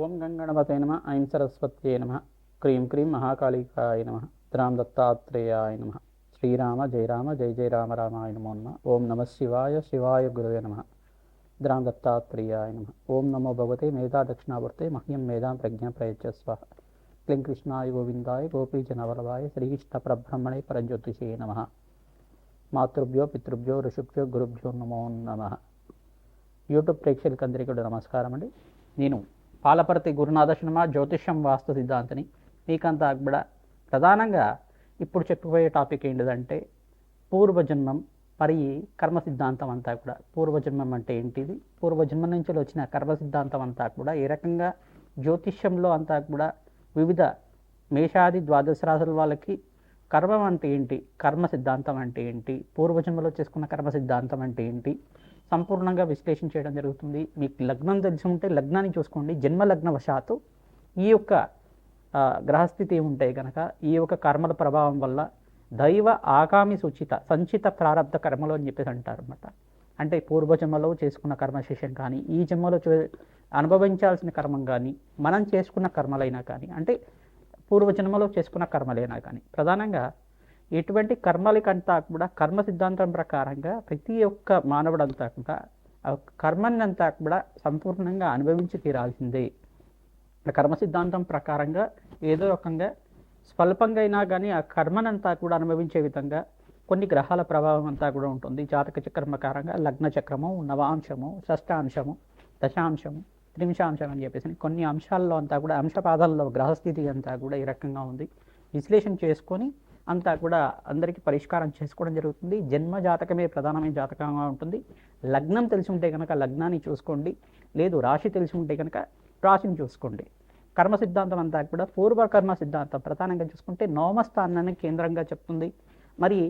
ఓం గంగణపతే నమ ఐం సరస్వత్యే నమ క్రీం క్రీం మహాకాళికాయ నమ ద్రాం దత్తాత్రేయాయ నమ శ్రీరామ జయ రామ జయ జయ రామ రామాయ నమో నమ ఓం నమ శివాయ శివాయ గురవే నమ ద్రాం దత్తాత్రేయాయ నమ ఓం నమో భగవతే మేధా దక్షిణావర్తే మహ్యం మేధాం ప్రజ్ఞా ప్రయచ్చస్వ క్లీం కృష్ణాయ గోవిందాయ గోపీజనవల్లభాయ శ్రీకృష్ణ పరబ్రహ్మణే పరంజ్యోతిషే నమ మాతృభ్యో పితృభ్యో ఋషుభ్యో గురుభ్యో నమో నమ. యూట్యూబ్ ప్రేక్షకులందరికీ కూడా నమస్కారం అండి. నేను పాలపర్తి గురునాథ శర్మ జ్యోతిష్యం వాస్తు సిద్ధాంతిని. మీకంతా కూడా ప్రధానంగా ఇప్పుడు చెప్పబోయే టాపిక్ ఏంటిదంటే పూర్వజన్మం మరి కర్మ సిద్ధాంతం అంతా కూడా. పూర్వజన్మం అంటే ఏంటిది, పూర్వజన్మం నుంచి వచ్చిన కర్మ సిద్ధాంతం అంతా కూడా ఏ రకంగా జ్యోతిష్యంలో అంతా కూడా వివిధ మేషాది ద్వాదశ రాశుల వాళ్ళకి కర్మం అంటే ఏంటి, కర్మ సిద్ధాంతం అంటే ఏంటి, పూర్వజన్మలో చేసుకున్న కర్మ సిద్ధాంతం అంటే ఏంటి సంపూర్ణంగా విశ్లేషణ చేయడం జరుగుతుంది. మీకు లగ్నం తెలిసి ఉంటే లగ్నాన్ని చూసుకోండి. జన్మ లగ్నవశాత్తు ఈ యొక్క గ్రహస్థితి ఉంటాయి కనుక ఈ యొక్క కర్మల ప్రభావం వల్ల దైవ ఆగామి సూచిత సంచిత ప్రారంధ కర్మలు అని చెప్పేసి అంటారు అన్నమాట. అంటే పూర్వజన్మలో చేసుకున్న కర్మశేషం కానీ ఈ జన్మలో అనుభవించాల్సిన కర్మం కానీ మనం చేసుకున్న కర్మలైనా కానీ అంటే పూర్వజన్మలో చేసుకున్న కర్మలైనా కానీ ప్రధానంగా ఎటువంటి కర్మలకంతా కూడా కర్మ సిద్ధాంతం ప్రకారంగా ప్రతి ఒక్క మానవుడంతా కూడా ఆ కర్మని అంతా కూడా సంపూర్ణంగా అనుభవించి తీరాల్సిందే. కర్మ సిద్ధాంతం ప్రకారంగా ఏదో రకంగా స్వల్పంగా అయినా కానీ ఆ కర్మనంతా కూడా అనుభవించే విధంగా కొన్ని గ్రహాల ప్రభావం అంతా కూడా ఉంటుంది. జాతక చక్రం ప్రకారంగా లగ్న చక్రము, నవాంశము, షష్టాంశము, దశాంశము, త్రింశాంశం అని చెప్పేసి కొన్ని అంశాల్లో అంతా కూడా అంశపాదాల్లో గ్రహస్థితి అంతా కూడా ఈ రకంగా ఉంది. విశ్లేషణ చేసుకొని అంతా కూడా అందరికీ పరిష్కారం చేసుకోవడం జరుగుతుంది. జన్మ జాతకమే ప్రధానమైన జాతకంగా ఉంటుంది. లగ్నం తెలిసి ఉంటే కనుక లగ్నాన్ని చూసుకోండి, లేదు రాశి తెలిసి ఉంటే కనుక రాశిని చూసుకోండి. కర్మ సిద్ధాంతం అంతా కూడా పూర్వకర్మ సిద్ధాంతం ప్రధానంగా చూసుకుంటే నవమస్థానాన్ని కేంద్రంగా చెప్తుంది. మరి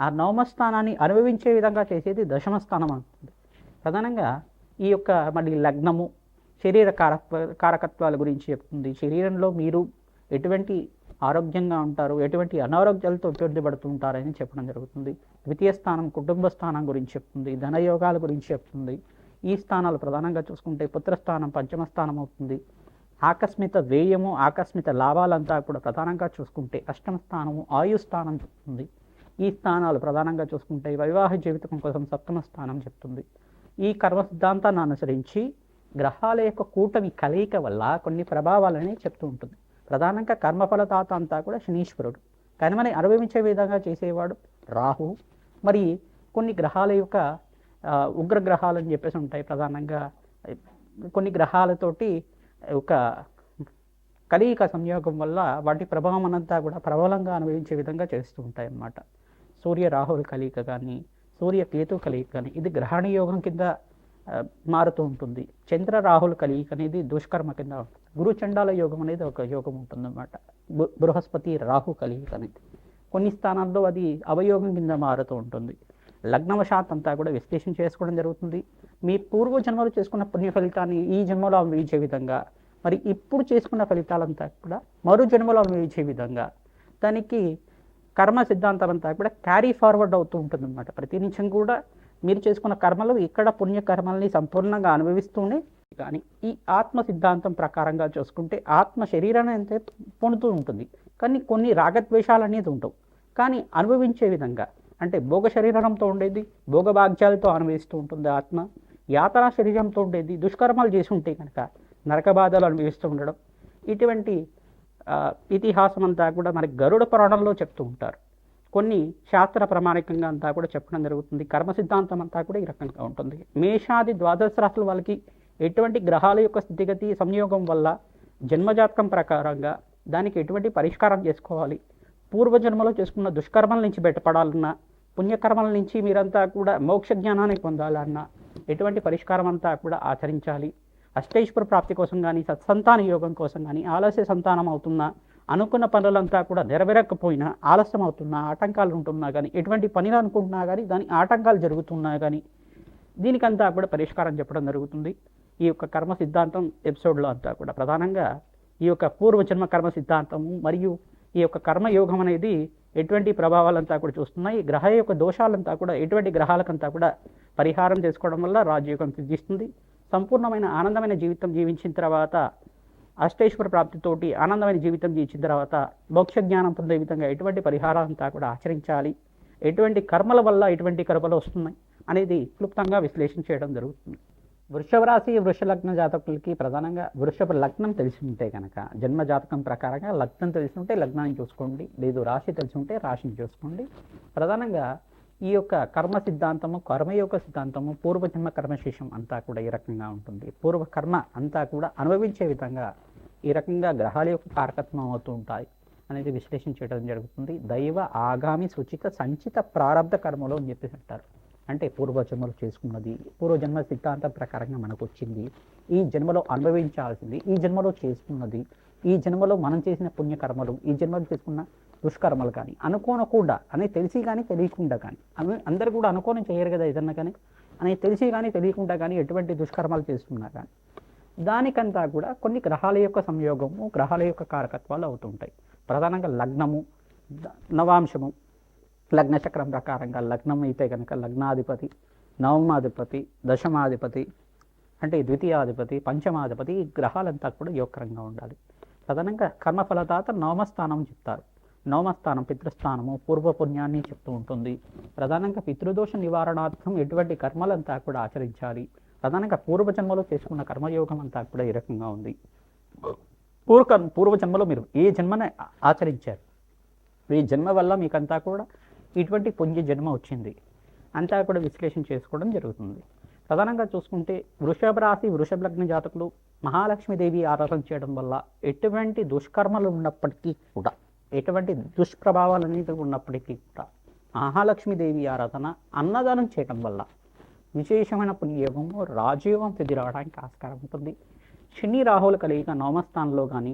ఆ నవమస్థానాన్ని అనుభవించే విధంగా చేసేది దశమస్థానం అంటుంది. ప్రధానంగా ఈ యొక్క మళ్ళీ లగ్నము శరీర కారకత్వాల గురించి చెప్తుంది. శరీరంలో మీరు ఎటువంటి ఆరోగ్యంగా ఉంటారు, ఎటువంటి అనారోగ్యాలతో ఇబ్బంది పడుతుంటారని చెప్పడం జరుగుతుంది. ద్వితీయ స్థానం కుటుంబ స్థానం గురించి చెప్తుంది, ధనయోగాల గురించి చెప్తుంది. ఈ స్థానాలు ప్రధానంగా చూసుకుంటే పుత్రస్థానం పంచమ స్థానం అవుతుంది. ఆకస్మిక వ్యయము ఆకస్మిక లాభాలంతా కూడా ప్రధానంగా చూసుకుంటే అష్టమ స్థానము ఆయుస్థానం చెప్తుంది. ఈ స్థానాలు ప్రధానంగా చూసుకుంటే వివాహ జీవితం కోసం సప్తమ స్థానం చెప్తుంది. ఈ కర్మ సిద్ధాంతాన్ని అనుసరించి గ్రహాల యొక్క కూటమి కలయిక వల్ల కొన్ని ప్రభావాలని చెప్తూ ఉంటుంది. ప్రధానంగా కర్మఫలదాత అంతా కూడా శనీశ్వరుడు, కర్మని అనుభవించే విధంగా చేసేవాడు రాహు. మరి కొన్ని గ్రహాల యొక్క ఉగ్రగ్రహాలు అని చెప్పేసి ఉంటాయి. ప్రధానంగా కొన్ని గ్రహాలతోటి ఒక కలయిక సంయోగం వల్ల వాటి ప్రభావం అంతా కూడా ప్రబలంగా అనుభవించే విధంగా చేస్తూ ఉంటాయి అన్నమాట. సూర్య రాహుల కలయిక కానీ సూర్య కేతు కలయిక కానీ ఇది గ్రహణ యోగం కింద మారుతూ ఉంటుంది. చంద్ర రాహుల కలయిక అనేది దుష్కర్మ కింద ఉంటుంది. గురు చండాల యోగం అనేది ఒక యోగం ఉంటుంది అన్నమాట. బృహస్పతి రాహు కలయిక అనేది కొన్ని స్థానాల్లో అది అవయోగం కింద మారుతూ ఉంటుంది. లగ్నవశాత్ అంతా కూడా విశ్లేషణ చేసుకోవడం జరుగుతుంది. మీ పూర్వ జన్మలో చేసుకున్న పుణ్య ఫలితాన్ని ఈ జన్మలో అనుభవించే విధంగా, మరి ఇప్పుడు చేసుకున్న ఫలితాలంతా కూడా మరో జన్మలో అనుభవించే విధంగా దానికి కర్మ సిద్ధాంతం అంతా కూడా క్యారీ ఫార్వర్డ్ అవుతూ ఉంటుంది అన్నమాట. ప్రతి నిమిషం కూడా మీరు చేసుకున్న కర్మలు ఇక్కడ పుణ్యకర్మల్ని సంపూర్ణంగా అనుభవిస్తూనే కానీ ఈ ఆత్మ సిద్ధాంతం ప్రకారంగా చూసుకుంటే ఆత్మ శరీరాన్ని అంతే పొందుతూ ఉంటుంది, కానీ కొన్ని రాగద్వేషాలు అనేది ఉండవు. కానీ అనుభవించే విధంగా అంటే భోగ శరీరంతో ఉండేది భోగభాగ్యాలతో అనుభవిస్తూ ఉంటుంది ఆత్మ. యాతనా శరీరంతో ఉండేది దుష్కర్మాలు చేసి ఉంటే కనుక నరక బాధలు అనుభవిస్తూ ఉండడం. ఇటువంటి ఇతిహాసం అంతా కూడా మనకి గరుడ పురాణంలో చెప్తూ ఉంటారు. కొన్ని శాస్త్ర ప్రామాణికంగా అంతా కూడా చెప్పడం జరుగుతుంది. కర్మ సిద్ధాంతం అంతా కూడా ఈ రకంగా ఉంటుంది. మేషాది ద్వాదశ రాశుల వాళ్ళకి ఎటువంటి గ్రహాల యొక్క స్థితిగతి సంయోగం వల్ల జన్మజాతకం ప్రకారంగా దానికి ఎటువంటి పరిష్కారం చేసుకోవాలి, పూర్వజన్మలో చేసుకున్న దుష్కర్మల నుంచి బయటపడాలన్నా పుణ్యకర్మల నుంచి మీరంతా కూడా మోక్ష జ్ఞానాన్ని పొందాలన్నా ఎటువంటి పరిష్కారం అంతా కూడా ఆచరించాలి. అష్టైశ్వర ప్రాప్తి కోసం కానీ సత్సంతాన యోగం కోసం కానీ ఆలస్య సంతానం అవుతున్నా అనుకున్న పనులంతా కూడా నెరవేరకపోయినా ఆలస్యం అవుతున్నా ఆటంకాలు ఉంటున్నా కానీ ఎటువంటి పనులు అనుకుంటున్నా కానీ దాని ఆటంకాలు జరుగుతున్నా కానీ దీనికంతా కూడా పరిష్కారం చెప్పడం జరుగుతుంది. ఈ యొక్క కర్మ సిద్ధాంతం ఎపిసోడ్లో అంతా కూడా ప్రధానంగా ఈ యొక్క పూర్వజన్మ కర్మ సిద్ధాంతము మరియు ఈ యొక్క కర్మయోగం అనేది ఎటువంటి ప్రభావాలంతా కూడా చూస్తున్నాయి. గ్రహ యొక్క దోషాలంతా కూడా ఎటువంటి గ్రహాలకంతా కూడా పరిహారం చేసుకోవడం వల్ల రాజయోగం సిద్ధిస్తుంది. సంపూర్ణమైన ఆనందమైన జీవితం జీవించిన తర్వాత అష్టైశ్వర ప్రాప్తితోటి ఆనందమైన జీవితం జీవించిన తర్వాత మోక్ష జ్ఞానం పొందే విధంగా ఎటువంటి పరిహారాలంతా కూడా ఆచరించాలి, ఎటువంటి కర్మల వల్ల ఎటువంటి కర్మలు వస్తున్నాయి అనేది క్లుప్తంగా విశ్లేషణ చేయడం జరుగుతుంది. వృషభ రాశి వృషభ లగ్న జాతకులకి ప్రధానంగా వృషభ లగ్నం తెలిసి ఉంటే కనుక జన్మ జాతకం ప్రకారంగా లగ్నం తెలిసి ఉంటే లగ్నాన్ని చూసుకోండి, లేదు రాశి తెలిసి ఉంటే రాశిని చూసుకోండి. ప్రధానంగా ఈ యొక్క కర్మ సిద్ధాంతము, కర్మయోగ సిద్ధాంతము, పూర్వజన్మ కర్మశేషం అంతా కూడా ఈ రకంగా ఉంటుంది. పూర్వ కర్మ అంతా కూడా అనుభవించే విధంగా ఈ రకంగా గ్రహాల యొక్క కారకత్వం అవుతూ ఉంటాయి అనేది విశ్లేషణ చేయడం జరుగుతుంది. దైవ ఆగామి సూచిత సంచిత ప్రారంభ కర్మలో అని చెప్పేసి అంటారు. అంటే పూర్వజన్మలు చేసుకున్నది, పూర్వజన్మ సిద్ధాంతం ప్రకారంగా మనకు వచ్చింది, ఈ జన్మలో అనుభవించాల్సింది, ఈ జన్మలో చేసుకున్నది, ఈ జన్మలో మనం చేసిన పుణ్యకర్మలు, ఈ జన్మలో చేసుకున్న దుష్కర్మలు కానీ అనుకోనకుండా అని తెలిసి కానీ తెలియకుండా కానీ అందరు కూడా అనుకోని చేయరు కదా ఏదన్నా కానీ అని తెలిసి కానీ తెలియకుండా కానీ ఎటువంటి దుష్కర్మాలు చేస్తున్నా కానీ దానికంతా కూడా కొన్ని గ్రహాల యొక్క సంయోగము, గ్రహాల యొక్క కారకత్వాలు అవుతుంటాయి. ప్రధానంగా లగ్నము, నవాంశము, లగ్న చక్రం ప్రకారంగా లగ్నం అయితే కనుక లగ్నాధిపతి, నవమాధిపతి, దశమాధిపతి అంటే ద్వితీయాధిపతి, పంచమాధిపతి ఈ గ్రహాలంతా కూడా యోగకరంగా ఉండాలి. ప్రధానంగా కర్మఫలదాత నవమస్థానం చెప్తారు. నవమస్థానం పితృస్థానము, పూర్వపుణ్యాన్ని చెప్తూ ఉంటుంది. ప్రధానంగా పితృదోష నివారణార్థం ఎటువంటి కర్మలంతా కూడా ఆచరించాలి. ప్రధానంగా పూర్వజన్మలో చేసుకున్న కర్మయోగం అంతా కూడా ఈ రకంగా ఉంది. పూర్వజన్మలో మీరు ఏ జన్మని ఆచరించారు, ఈ జన్మ వల్ల మీకంతా కూడా ఇటువంటి పుణ్య జన్మ వచ్చింది అంతా కూడా విశ్లేషణ చేసుకోవడం జరుగుతుంది. ప్రధానంగా చూసుకుంటే వృషభ రాశి వృషభ లగ్న జాతకులు మహాలక్ష్మీదేవి ఆరాధన చేయడం వల్ల ఎటువంటి దుష్కర్మలు ఉన్నప్పటికీ కూడా, ఎటువంటి దుష్ప్రభావాలు అనేది ఉన్నప్పటికీ కూడా మహాలక్ష్మీదేవి ఆరాధన, అన్నదానం చేయడం వల్ల విశేషమైన పుణ్యయోగము, రాజయోగం సిద్ధి రావడానికి ఆస్కారం ఉంటుంది. శని రాహుల కలిగిన నవమస్థానంలో కానీ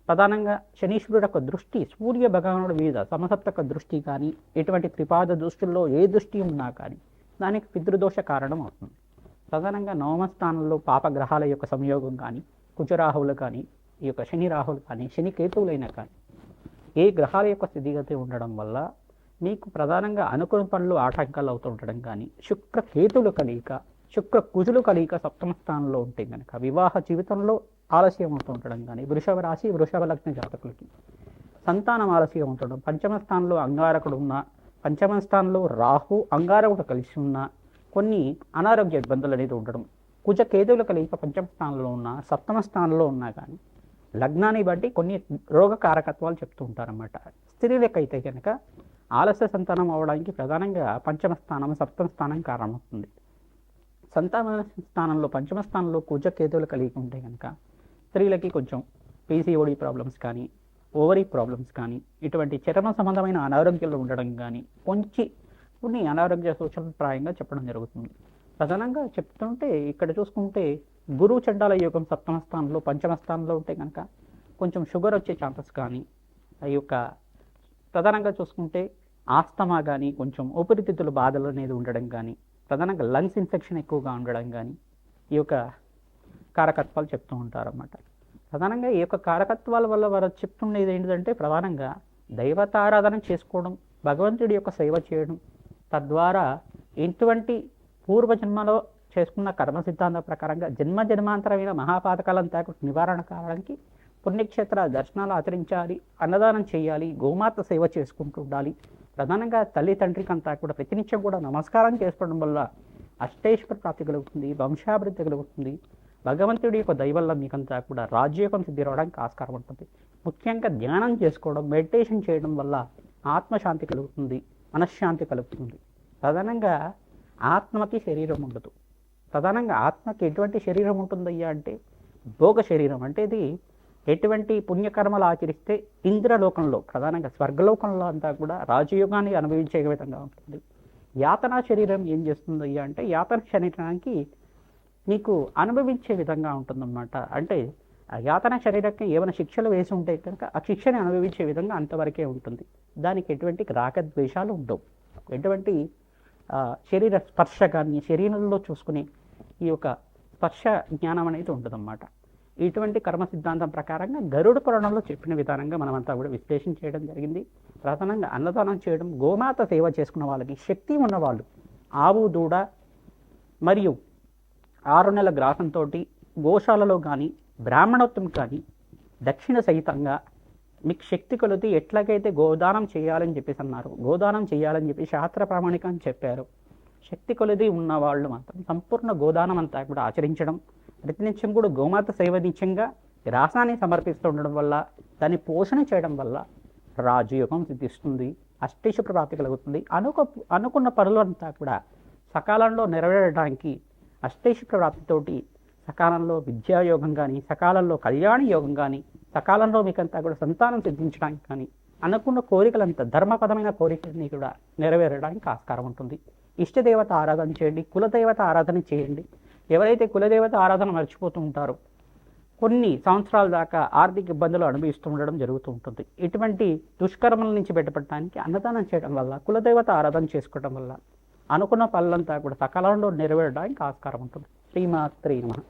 ప్రధానంగా శనీశ్వరుడు యొక్క దృష్టి సూర్య భగవానుడి మీద సమసప్తక దృష్టి కానీ ఎటువంటి త్రిపాద దృష్టిల్లో ఏ దృష్టి ఉన్నా కానీ దానికి పితృదోష కారణం అవుతుంది. ప్రధానంగా నవమస్థానంలో పాపగ్రహాల యొక్క సంయోగం కానీ, కుజరాహువులు కానీ, ఈ యొక్క శని రాహువులు కానీ, శని కేతువులైనా కానీ ఏ గ్రహాల యొక్క స్థితిగతి ఉండడం వల్ల మీకు ప్రధానంగా అనుకున్న పనులు ఆటంకాలు అవుతూ ఉండడం కానీ, శుక్ర కేతువులు కలిగిక, శుక్ర కుజులు కలిగిక సప్తమ స్థానంలో ఉంటే కనుక వివాహ జీవితంలో ఆలస్యం అవుతూ ఉండడం కానీ, వృషభ రాశి వృషభ లగ్న జాతకులకి సంతానం ఆలస్యం ఉండడం, పంచమ స్థానంలో అంగారకుడు ఉన్న, పంచమ స్థానంలో రాహు అంగారకుడు కలిసి ఉన్న కొన్ని అనారోగ్య ఇబ్బందులు అనేది ఉండడం, కుజ కేతువులు కలిగిక పంచమ స్థానంలో ఉన్న, సప్తమ స్థానంలో ఉన్నా కానీ లగ్నాన్ని బట్టి కొన్ని రోగ కారకత్వాలు చెప్తూ ఉంటారన్నమాట. స్త్రీలకైతే కనుక ఆలస్య సంతానం అవడానికి ప్రధానంగా పంచమ స్థానం, సప్తమ స్థానం కారణమవుతుంది. సంతాన స్థానంలో పంచమ స్థానంలో కుజ కేతువులు కలిగి ఉంటే కనుక స్త్రీలకి కొంచెం పీసీఓడి ప్రాబ్లమ్స్ కానీ, ఓవరీ ప్రాబ్లమ్స్ కానీ, ఇటువంటి చర్మ సంబంధమైన అనారోగ్యాలు ఉండడం కానీ కొన్ని అనారోగ్య సూచనలు ప్రాయంగా చెప్పడం జరుగుతుంది. ప్రధానంగా చెప్తుంటే ఇక్కడ చూసుకుంటే గురు చండాల యోగం సప్తమ స్థానంలో పంచమ స్థానంలో ఉంటే కనుక కొంచెం షుగర్ వచ్చే ఛాన్సెస్ కానీ, ఆ యొక్క ప్రధానంగా చూసుకుంటే ఆస్తమా కానీ, కొంచెం ఊపిరితిత్తుల బాధలు అనేది ఉండడం కానీ, ప్రధానంగా లంగ్స్ ఇన్ఫెక్షన్ ఎక్కువగా ఉండడం కానీ ఈ యొక్క కారకత్వాలు చెప్తూ ఉంటారన్నమాట. ప్రధానంగా ఈ యొక్క కారకత్వాల వల్ల వారు చెప్తుండేది ఏంటంటే ప్రధానంగా దైవతారాధన చేసుకోవడం, భగవంతుడి యొక్క సేవ చేయడం, తద్వారా ఎటువంటి పూర్వజన్మలో చేసుకున్న కర్మ సిద్ధాంతం ప్రకారంగా జన్మాంతరమైన మహాపాతకాలంతా నివారణ కావడానికి పుణ్యక్షేత్ర దర్శనాలు ఆచరించాలి, అన్నదానం చేయాలి, గోమాత సేవ చేసుకుంటూ ఉండాలి. ప్రధానంగా తల్లి తండ్రికి అంతా కూడా ప్రతినిత్యం కూడా నమస్కారం చేసుకోవడం వల్ల అష్టైశ్వర ప్రాప్తి కలుగుతుంది, వంశాభివృద్ధి కలుగుతుంది. భగవంతుడి యొక్క దయ వల్ల మీకంతా కూడా రాజ్యోగం సిద్ధి రావడానికి ఆస్కారం ఉంటుంది. ముఖ్యంగా ధ్యానం చేసుకోవడం, మెడిటేషన్ చేయడం వల్ల ఆత్మశాంతి కలుగుతుంది, మనశ్శాంతి కలుగుతుంది. ప్రధానంగా ఆత్మకి శరీరం ఉండదు. ప్రధానంగా ఆత్మకి ఎటువంటి శరీరం ఉంటుందయ్యా అంటే భోగ శరీరం. అంటే ఇది ఎటువంటి పుణ్యకర్మలు ఆచరిస్తే ఇంద్రలోకంలో ప్రధానంగా స్వర్గలోకంలో అంతా కూడా రాజయోగాన్ని అనుభవించే విధంగా ఉంటుంది. యాతనా శరీరం ఏం చేస్తుందయ్యా అంటే యాతన శరీరానికి నీకు అనుభవించే విధంగా ఉంటుందన్నమాట. అంటే ఆ యాతన శరీరానికి ఏమైనా శిక్షలు వేసి ఉంటే కనుక ఆ శిక్షని అనుభవించే విధంగా అంతవరకే ఉంటుంది. దానికి ఎటువంటి రాగద్వేషాలు ఉండవు, ఎటువంటి శరీర స్పర్శ కానీ శరీరంలో చూసుకునే ఈ యొక్క స్పర్శ జ్ఞానం అనేది ఉంటుందన్నమాట. ఇటువంటి కర్మ సిద్ధాంతం ప్రకారంగా గరుడ పురాణంలో చెప్పిన విధానంగా మనమంతా కూడా విశ్లేషణ చేయడం జరిగింది. ప్రధానంగా అన్నదానం చేయడం, గోమాత సేవ చేసుకున్న వాళ్ళకి, శక్తి ఉన్నవాళ్ళు ఆవు దూడ మరియు 6 నెలల గ్రాసంతో గోశాలలో కానీ బ్రాహ్మణోత్వం కానీ దక్షిణ సహితంగా మీకు శక్తి కొలిది ఎట్లాగైతే గోదానం చేయాలని చెప్పేసి అన్నారు, గోదానం చేయాలని చెప్పి శాస్త్ర ప్రామాణికం చెప్పారు. శక్తి కొలిది ఉన్నవాళ్ళు మాత్రం సంపూర్ణ గోదానం అంతా కూడా ఆచరించడం, ప్రతినిత్యం కూడా గోమాత సేవనిత్యంగా రాసాన్ని సమర్పిస్తూ ఉండడం వల్ల, దాన్ని పోషణ చేయడం వల్ల రాజయోగం సిద్ధిస్తుంది, అష్టైశ్వర్య ప్రాప్తి కలుగుతుంది. అనుకున్న పనులంతా కూడా సకాలంలో నెరవేరడానికి అష్టైశ్వర్య ప్రాప్తితోటి సకాలంలో విద్యాయోగం కానీ, సకాలంలో కళ్యాణ యోగం కానీ, సకాలంలో మీకంతా కూడా సంతానం సిద్ధించడానికి కానీ, అనుకున్న కోరికలంతా ధర్మపదమైన కోరికలన్నీ కూడా నెరవేరడానికి ఆస్కారం ఉంటుంది. ఇష్టదేవత ఆరాధన చేయండి, కులదేవత ఆరాధన చేయండి. ఎవరైతే కులదేవత ఆరాధన మర్చిపోతూ ఉంటారో కొన్ని సంవత్సరాల దాకా ఆర్థిక ఇబ్బందులు అనుభవిస్తూ ఉండడం జరుగుతూ ఉంటుంది. ఇటువంటి దుష్కర్మల నుంచి బయటపడటానికి అన్నదానం చేయడం వల్ల, కులదేవత ఆరాధన చేసుకోవడం వల్ల అనుకున్న పనులంతా కూడా సకాలంలో నెరవేరడానికి ఆస్కారం ఉంటుంది. శ్రీమాత్రే నమః.